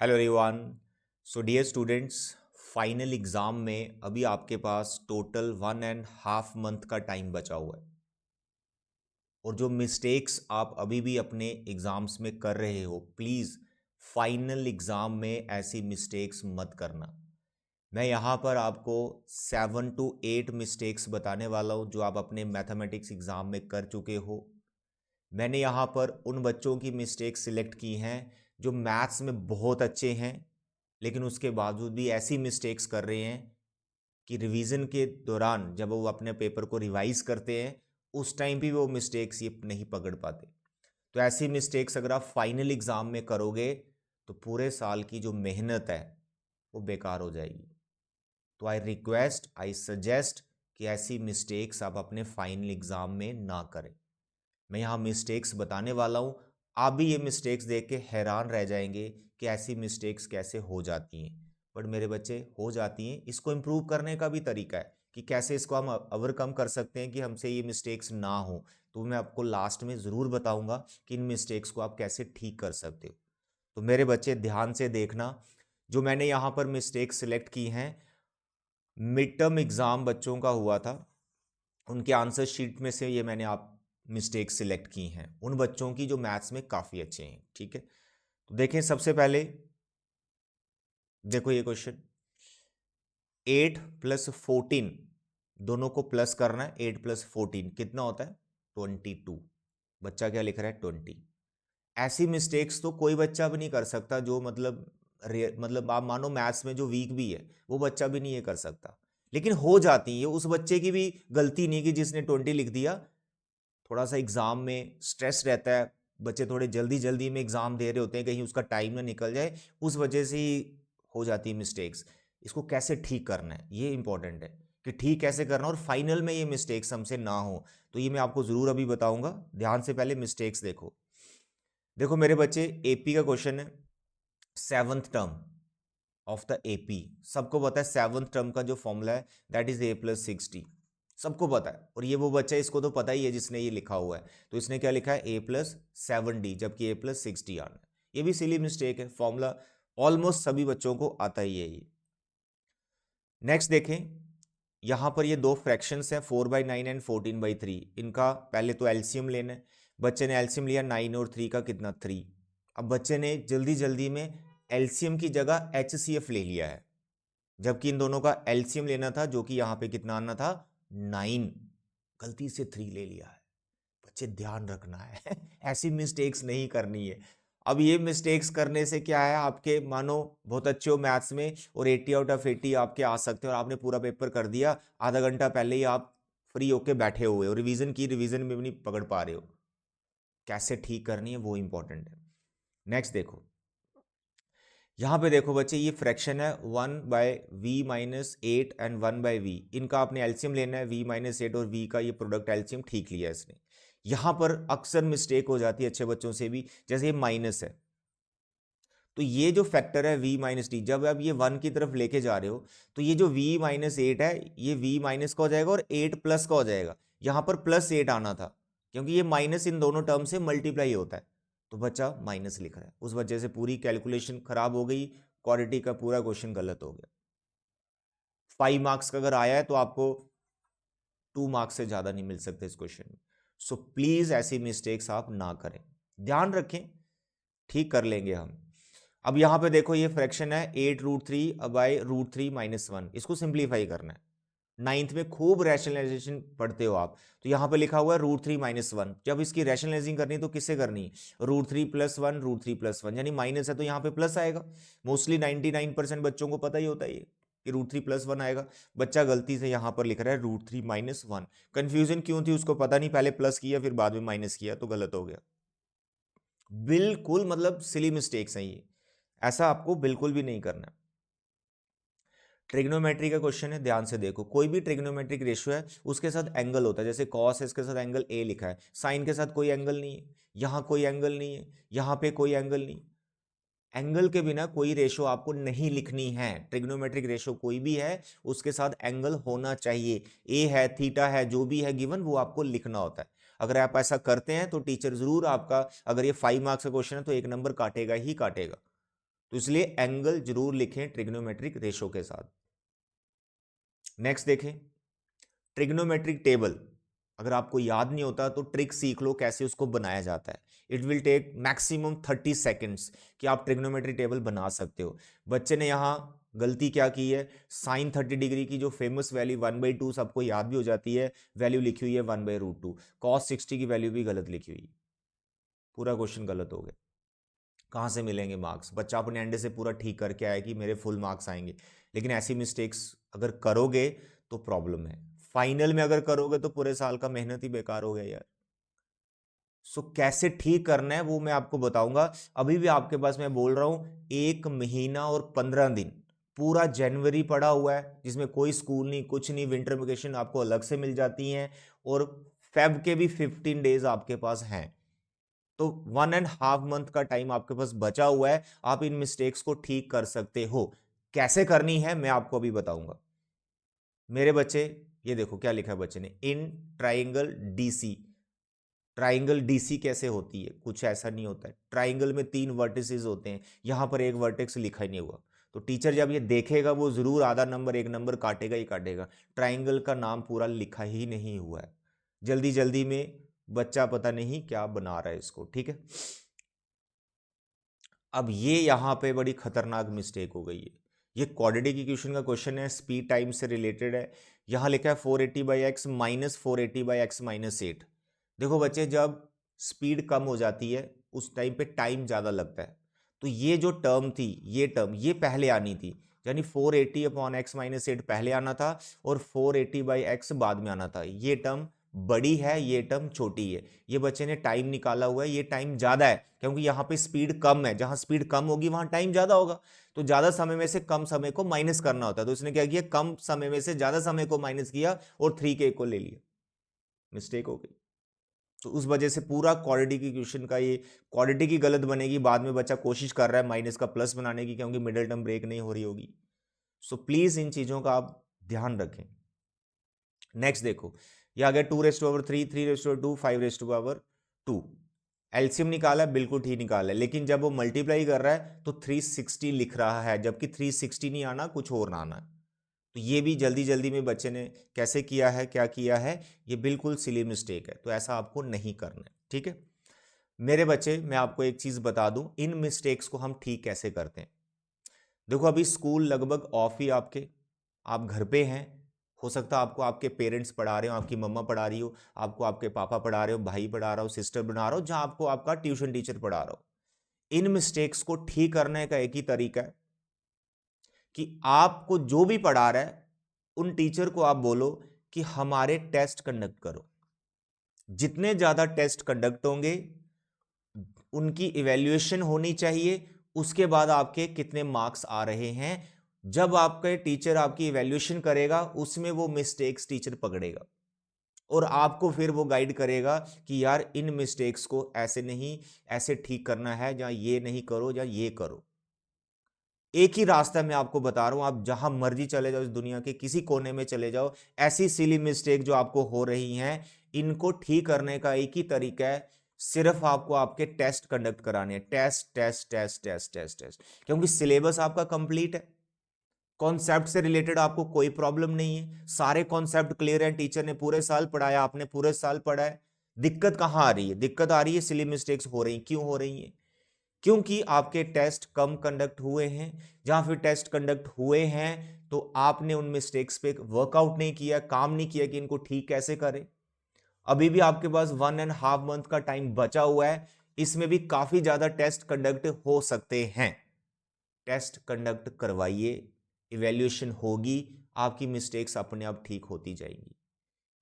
Hello everyone. So dear students, final exam में अभी आपके पास टोटल 1.5 मंथ का टाइम बचा हुआ है। और जो मिस्टेक्स आप अभी भी अपने एग्ज़ाम्स में कर रहे हो, प्लीज़ फाइनल एग्ज़ाम में ऐसी मिस्टेक्स मत करना। मैं यहाँ पर आपको 7 to 8 मिस्टेक्स बताने वाला हूँ जो आप अपने मैथमेटिक्स एग्ज़ाम में कर चुके हो। मैंने यहाँ पर उन बच्चों की मिस्टेक सिलेक्ट की हैं जो मैथ्स में बहुत अच्छे हैं, लेकिन उसके बावजूद भी ऐसी मिस्टेक्स कर रहे हैं कि रिवीजन के दौरान जब वो अपने पेपर को रिवाइज करते हैं उस टाइम भी वो मिस्टेक्स ये नहीं पकड़ पाते। तो ऐसी मिस्टेक्स अगर आप फाइनल एग्ज़ाम में करोगे तो पूरे साल की जो मेहनत है वो बेकार हो जाएगी। तो आई सजेस्ट कि ऐसी मिस्टेक्स आप अपने फाइनल एग्ज़ाम में ना करें। मैं यहाँ मिस्टेक्स बताने वाला हूँ, आप भी ये मिस्टेक्स देख के हैरान रह जाएंगे कि ऐसी मिस्टेक्स कैसे हो जाती हैं। बट मेरे बच्चे, हो जाती हैं। इसको इम्प्रूव करने का भी तरीका है कि कैसे इसको हम ओवरकम कर सकते हैं कि हमसे ये मिस्टेक्स ना हो। तो मैं आपको लास्ट में ज़रूर बताऊंगा कि इन मिस्टेक्स को आप कैसे ठीक कर सकते हो। तो मेरे बच्चे ध्यान से देखना, जो मैंने यहाँ पर मिस्टेक्स सिलेक्ट की हैं, मिड टर्म एग्ज़ाम बच्चों का हुआ था, उनके आंसर शीट में से ये मैंने आप मिस्टेक सिलेक्ट की हैं उन बच्चों की जो मैथ्स में काफ़ी अच्छे हैं। ठीक है, तो देखें सबसे पहले, देखो ये क्वेश्चन, 8 + 14 दोनों को प्लस करना है। 8 + 14 कितना होता है? 22। बच्चा क्या लिख रहा है? 20। ऐसी मिस्टेक्स तो कोई बच्चा भी नहीं कर सकता जो मतलब आप मानो मैथ्स में जो वीक भी है वो बच्चा भी नहीं ये कर सकता, लेकिन हो जाती है। उस बच्चे की भी गलती नहीं कि जिसने 20 लिख दिया। थोड़ा सा एग्जाम में स्ट्रेस रहता है, बच्चे थोड़े जल्दी जल्दी में एग्जाम दे रहे होते हैं, कहीं उसका टाइम ना निकल जाए, उस वजह से ही हो जाती है मिस्टेक्स। इसको कैसे ठीक करना है ये इंपॉर्टेंट है कि ठीक कैसे करना और फाइनल में ये मिस्टेक्स हमसे ना हो। तो ये मैं आपको ज़रूर अभी बताऊंगा। ध्यान से पहले मिस्टेक्स देखो। देखो मेरे बच्चे, एपी का क्वेश्चन है, 7th term of the AP. सबको पता है 7th टर्म का जो फॉर्मूला है दैट इज A + 60। सबको पता है, और ये वो बच्चा है, इसको तो पता ही है जिसने ये लिखा हुआ है। तो इसने क्या लिखा है? A + 7D, जबकि A + 60 आना है। ये भी सिली मिस्टेक है, फॉर्मूला ऑलमोस्ट सभी बच्चों को आता ही है ये। नेक्स्ट देखें, यहां पर ये दो फ्रैक्शंस हैं, 4/9 एंड 14/3। इनका पहले तो एलसीएम लेना है। बच्चे ने एलसीएम लिया 9 और 3 का, कितना? 3। अब बच्चे ने जल्दी जल्दी में एलसीएम की जगह एचसीएफ ले लिया है, जबकि इन दोनों का एलसीएम लेना था जो कि यहां पे कितना आना था? 9। गलती से 3 ले लिया है। बच्चे ध्यान रखना है ऐसी मिस्टेक्स नहीं करनी है। अब ये मिस्टेक्स करने से क्या है, आपके मानो बहुत अच्छे हो मैथ्स में और 80 आउट ऑफ 80 आपके आ सकते हैं, और आपने पूरा पेपर कर दिया, आधा घंटा पहले ही आप फ्री होके बैठे हुए हो, रिवीजन की, रिवीजन में भी नहीं पकड़ पा रहे हो। कैसे ठीक करनी है वो इंपॉर्टेंट है। नेक्स्ट देखो, यहाँ पे देखो बच्चे, ये फ्रैक्शन है 1/v - 8 एंड 1/v। इनका आपने एलसीएम लेना है, v - 8 और v का ये प्रोडक्ट एलसीएम ठीक लिया है इसने। यहाँ पर अक्सर मिस्टेक हो जाती है अच्छे बच्चों से भी, जैसे ये माइनस है, तो ये जो फैक्टर है v - d, जब आप ये 1 की तरफ लेके जा रहे हो तो ये जो v - 8 है ये v- का हो जाएगा और 8+ का हो जाएगा। यहाँ पर +8 आना था, क्योंकि ये माइनस इन दोनों टर्म से मल्टीप्लाई होता है, तो बच्चा माइनस लिख रहा है, उस वजह से पूरी कैलकुलेशन खराब हो गई, क्वाड्रेटिक का पूरा क्वेश्चन गलत हो गया। 5 मार्क्स का अगर आया है तो आपको 2 मार्क्स से ज्यादा नहीं मिल सकते इस क्वेश्चन में। सो प्लीज ऐसी मिस्टेक्स आप ना करें, ध्यान रखें, ठीक कर लेंगे हम। अब यहां पे देखो, ये फ्रैक्शन है 8√3/√3 - 1। इसको सिंप्लीफाई करना है। नाइन्थ में खूब रैशनलाइजेशन पढ़ते हो आप, तो यहां पे लिखा हुआ है √3 - 1। जब इसकी रैशनलाइजिंग करनी तो किससे करनी? √3 + 1, √3 + 1, यानी माइनस है तो यहाँ पे प्लस आएगा। मोस्टली 99% बच्चों को पता ही होता है ये कि √3 + 1 आएगा। बच्चा गलती से यहाँ पर लिख रहा है √3 - 1। कंफ्यूजन क्यों थी उसको पता नहीं, पहले प्लस किया फिर बाद में माइनस किया तो गलत हो गया। बिल्कुल मतलब सिली मिस्टेक्स हैं ये, ऐसा आपको बिल्कुल भी नहीं करना। ट्रिग्नोमेट्री का क्वेश्चन है, ध्यान से देखो। कोई भी ट्रिग्नोमेट्रिक रेशियो है उसके साथ एंगल होता है, जैसे कॉस है इसके साथ एंगल ए लिखा है, साइन के साथ कोई एंगल नहीं है, यहाँ कोई एंगल नहीं है, यहाँ पे कोई एंगल नहीं। एंगल के बिना कोई रेशो आपको नहीं लिखनी है। ट्रिग्नोमेट्रिक रेशो कोई भी है उसके साथ एंगल होना चाहिए, ए है, थीटा है, जो भी है गिवन वो आपको लिखना होता है। अगर आप ऐसा करते हैं तो टीचर जरूर आपका, अगर ये 5 मार्क्स का क्वेश्चन है तो 1 नंबर काटेगा ही काटेगा। तो इसलिए एंगल जरूर लिखें ट्रिग्नोमेट्रिक रेशो के साथ। नेक्स्ट देखें, ट्रिग्नोमेट्रिक टेबल अगर आपको याद नहीं होता तो ट्रिक सीख लो कैसे उसको बनाया जाता है। It will take maximum 30 seconds कि आप ट्रिग्नोमेट्रिक टेबल बना सकते हो। बच्चे ने यहाँ गलती क्या की है, साइन 30 डिग्री की जो फेमस वैल्यू 1/2 सबको याद भी हो जाती है, वैल्यू लिखी हुई है 1/√2। कॉस 60 की वैल्यू भी गलत लिखी हुई, पूरा क्वेश्चन गलत हो गया। कहाँ से मिलेंगे मार्क्स? बच्चा अपने एंड से पूरा ठीक करके आया कि मेरे फुल मार्क्स आएंगे, लेकिन ऐसी मिस्टेक्स अगर करोगे तो प्रॉब्लम है। फाइनल में अगर करोगे तो पूरे साल का मेहनत ही बेकार हो गया यार। सो कैसे ठीक करना है वो मैं आपको बताऊंगा। अभी भी आपके पास मैं बोल रहा हूं 1 महीना और 15 दिन, पूरा जनवरी पड़ा हुआ है जिसमें कोई स्कूल नहीं, कुछ नहीं, विंटर वेकेशन आपको अलग से मिल जाती हैं, और फेब के भी 15 डेज आपके पास हैं। तो 1.5 मंथ का टाइम आपके पास बचा हुआ है, आप इन मिस्टेक्स को ठीक कर सकते हो। कैसे करनी है मैं आपको अभी बताऊंगा। मेरे बच्चे ये देखो क्या लिखा है बच्चे ने, in triangle DC. Triangle DC कैसे होती है? कुछ ऐसा नहीं होता है। ट्राइंगल में 3 वर्टिसेस होते हैं, यहां पर एक वर्टेक्स लिखा ही नहीं हुआ, तो टीचर जब ये देखेगा वो जरूर आधा नंबर 1 नंबर काटेगा ही काटेगा। ट्राइंगल का नाम पूरा लिखा ही नहीं हुआ है, जल्दी जल्दी में बच्चा पता नहीं क्या बना रहा है इसको, ठीक है। अब ये यहां पे बड़ी खतरनाक मिस्टेक हो गई है। ये क्वाड्रेटिक इक्वेशन का क्वेश्चन है, स्पीड टाइम से रिलेटेड है। यहां लिखा है 480/x माइनस 480/x माइनस 8। देखो बच्चे, जब स्पीड कम हो जाती है उस टाइम पे टाइम ज़्यादा लगता है, तो ये जो टर्म थी, ये टर्म ये पहले आनी थी, यानी 480/x माइनस 8 पहले आना था और 480/x बाद में आना था। ये टर्म बड़ी है, ये टर्म छोटी है। ये बच्चे ने टाइम निकाला हुआ है, ये टाइम ज़्यादा है क्योंकि यहाँ पे स्पीड कम है, जहाँ स्पीड कम होगी वहाँ टाइम ज़्यादा होगा, तो ज़्यादा समय में से कम समय को माइनस करना होता है। तो इसने क्या किया, कम समय में से ज़्यादा समय को माइनस किया और 3k को ले लिया, मिस्टेक हो गई। तो उस वजह से पूरा क्वाड्रेटिक इक्वेशन का ये क्वाड्रेटिक ही गलत बनेगी। बाद में बच्चा कोशिश कर रहा है माइनस का प्लस बनाने की क्योंकि मिडिल टर्म ब्रेक नहीं हो रही होगी। सो प्लीज इन चीजों का आप ध्यान रखें। नेक्स्ट देखो, ये आ गया 2⁻3, 3⁻2, 5⁻2। एलसीएम निकाला है, बिल्कुल ठीक निकाला है, लेकिन जब वो मल्टीप्लाई कर रहा है तो 360 लिख रहा है, जबकि 360 नहीं आना, कुछ और ना आना। तो ये भी जल्दी जल्दी में बच्चे ने कैसे किया है, क्या किया है, ये बिल्कुल सिली मिस्टेक है, तो ऐसा आपको नहीं करना है, ठीक है। मेरे बच्चे, मैं आपको एक चीज बता दूं, इन मिस्टेक्स को हम ठीक कैसे करते हैं। देखो अभी स्कूल लगभग ऑफ ही आपके, आप घर पे हैं, हो सकता है आपको आपके पेरेंट्स पढ़ा रहे हो, आपकी मम्मा पढ़ा रही हो, आपको आपके पापा पढ़ा रहे हो, भाई पढ़ा रहा हो, सिस्टर पढ़ा रहा हो, जहां आपको आपका ट्यूशन टीचर पढ़ा रहा हो। इन मिस्टेक्स को ठीक करने का एक ही तरीका है कि आपको जो भी पढ़ा रहा है उन टीचर को आप बोलो कि हमारे टेस्ट कंडक्ट करो। जितने ज्यादा टेस्ट कंडक्ट होंगे उनकी इवैल्यूएशन होनी चाहिए, उसके बाद आपके कितने मार्क्स आ रहे हैं। जब आपका टीचर आपकी इवैल्यूएशन करेगा उसमें वो मिस्टेक्स टीचर पकड़ेगा और आपको फिर वो गाइड करेगा कि यार इन मिस्टेक्स को ऐसे नहीं, ऐसे ठीक करना है, या ये नहीं करो या ये करो। एक ही रास्ता मैं आपको बता रहा हूं, आप जहां मर्जी चले जाओ, इस दुनिया के किसी कोने में चले जाओ, ऐसी सिली मिस्टेक जो आपको हो रही हैं, इनको ठीक करने का एक ही तरीका है, सिर्फ आपको आपके टेस्ट कंडक्ट कराने हैं। Test test test test test test, क्योंकि सिलेबस आपका कंप्लीट है, कॉन्सेप्ट से रिलेटेड आपको कोई प्रॉब्लम नहीं है, सारे कॉन्सेप्ट क्लियर है, टीचर ने पूरे साल पढ़ाया, आपने पूरे साल पढ़ा है। दिक्कत कहां आ रही है? दिक्कत आ रही है सिली मिस्टेक्स हो रही, क्यों हो रही है? क्योंकि आपके टेस्ट कम कंडक्ट हुए हैं। जहां फिर टेस्ट कंडक्ट हुए हैं तो आपने उन मिस्टेक्स पे वर्कआउट नहीं किया, काम नहीं किया कि इनको ठीक कैसे करें। अभी भी आपके पास 1.5 मंथ का टाइम बचा हुआ है, इसमें भी काफी ज्यादा टेस्ट कंडक्ट हो सकते हैं। टेस्ट कंडक्ट करवाइए, इवैल्यूएशन होगी, आपकी मिस्टेक्स अपने आप ठीक होती जाएंगी।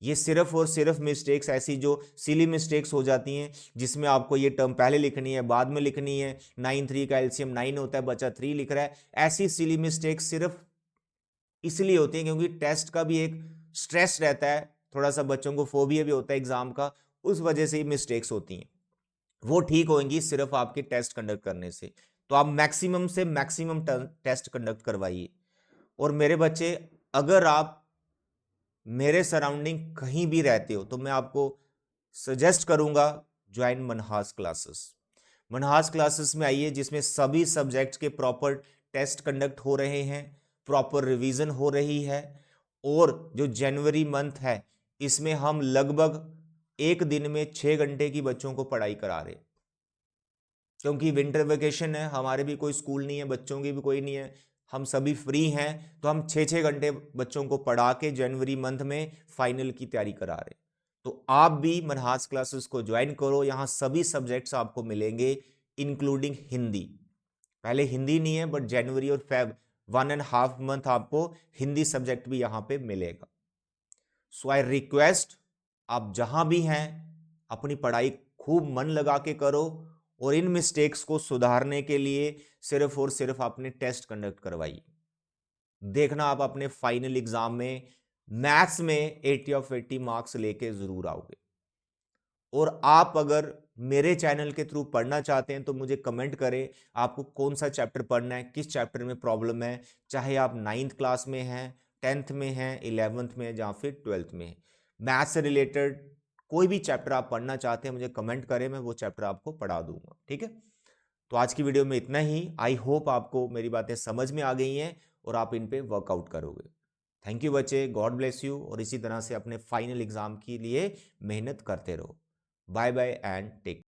ये सिर्फ और सिर्फ मिस्टेक्स ऐसी जो सिली मिस्टेक्स हो जाती हैं, जिसमें आपको ये टर्म पहले लिखनी है बाद में लिखनी है, 9 3 का एलसीएम 9 होता है, बच्चा 3 लिख रहा है, ऐसी सिली मिस्टेक्स सिर्फ इसलिए होती हैं क्योंकि टेस्ट का भी एक स्ट्रेस रहता है, थोड़ा सा बच्चों को फोबिया भी होता है एग्जाम का, उस वजह से ये मिस्टेक्स होती हैं। वो ठीक होंगी सिर्फ आपके टेस्ट कंडक्ट करने से। तो आप मैक्सिमम से मैक्सिमम टेस्ट कंडक्ट करवाइए। और मेरे बच्चे, अगर आप मेरे सराउंडिंग कहीं भी रहते हो तो मैं आपको सजेस्ट करूंगा join Manhas classes. Manhas classes में आइए, जिसमें सभी सब्जेक्ट्स के प्रॉपर टेस्ट कंडक्ट हो रहे हैं, प्रॉपर रिवीजन हो रही है। और जो जनवरी मंथ है इसमें हम लगभग एक दिन में 6 घंटे की बच्चों को पढ़ाई करा रहे हैं, क्योंकि विंटर वेकेशन है, हमारे भी कोई स्कूल नहीं है, बच्चों की भी कोई नहीं है, हम सभी फ्री हैं, तो हम 6-6 घंटे बच्चों को पढ़ा के जनवरी मंथ में फाइनल की तैयारी करा रहे हैं। तो आप भी मनहास क्लासेस को ज्वाइन करो, यहाँ सभी सब्जेक्ट्स आपको मिलेंगे इंक्लूडिंग हिंदी। पहले हिंदी नहीं है, बट जनवरी और फेब 1.5 मंथ आपको हिंदी सब्जेक्ट भी यहाँ पे मिलेगा। सो आई रिक्वेस्ट, आप जहां भी हैं अपनी पढ़ाई खूब मन लगा के करो, और इन मिस्टेक्स को सुधारने के लिए सिर्फ और सिर्फ आपने टेस्ट कंडक्ट करवाइए। देखना आप अपने फाइनल एग्जाम में मैथ्स में 80 ऑफ 80 मार्क्स लेके जरूर आओगे। और आप अगर मेरे चैनल के थ्रू पढ़ना चाहते हैं तो मुझे कमेंट करें आपको कौन सा चैप्टर पढ़ना है, किस चैप्टर में प्रॉब्लम है, चाहे आप 9th क्लास में हैं, 10th में हैं, 11th में या फिर 12th में। मैथ्स से रिलेटेड कोई भी चैप्टर आप पढ़ना चाहते हैं मुझे कमेंट करें, मैं वो चैप्टर आपको पढ़ा दूंगा। ठीक है, तो आज की वीडियो में इतना ही। आई होप आपको मेरी बातें समझ में आ गई हैं और आप इन पे वर्कआउट करोगे। थैंक यू बच्चे, गॉड ब्लेस यू, और इसी तरह से अपने फाइनल एग्जाम के लिए मेहनत करते रहो। Bye bye and take